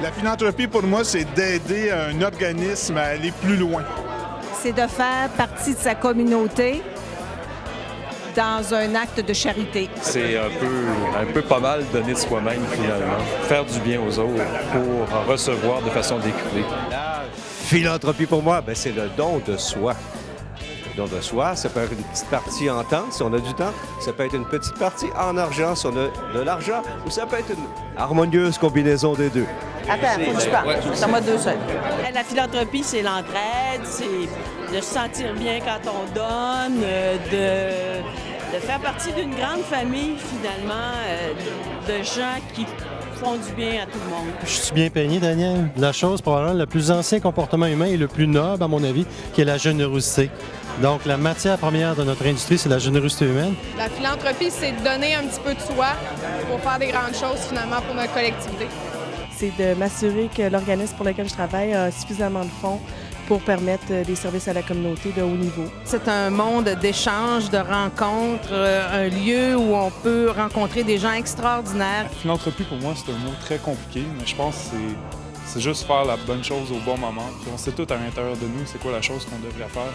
La philanthropie, pour moi, c'est d'aider un organisme à aller plus loin. C'est de faire partie de sa communauté dans un acte de charité. C'est un peu pas mal donner de soi-même, finalement. Faire du bien aux autres pour recevoir de façon décuplée. La philanthropie, pour moi, c'est le don de soi. Le don de soi, ça peut être une petite partie en temps, si on a du temps. Ça peut être une petite partie en argent, si on a de l'argent. Ou ça peut être une harmonieuse combinaison des deux. Attends, faut que je parle. C'est moi deux seuls. La philanthropie, c'est l'entraide, c'est de se sentir bien quand on donne, de faire partie d'une grande famille, finalement, de gens qui font du bien à tout le monde. Je suis bien peigné, Daniel. La chose, probablement, le plus ancien comportement humain et le plus noble, à mon avis, qui est la générosité. Donc, la matière première de notre industrie, c'est la générosité humaine. La philanthropie, c'est de donner un petit peu de soi pour faire des grandes choses, finalement, pour notre collectivité. C'est de m'assurer que l'organisme pour lequel je travaille a suffisamment de fonds pour permettre des services à la communauté de haut niveau. C'est un monde d'échanges, de rencontres, un lieu où on peut rencontrer des gens extraordinaires. Philanthropie, pour moi, c'est un mot très compliqué, mais je pense que c'est juste faire la bonne chose au bon moment. Puis on sait tout à l'intérieur de nous c'est quoi la chose qu'on devrait faire.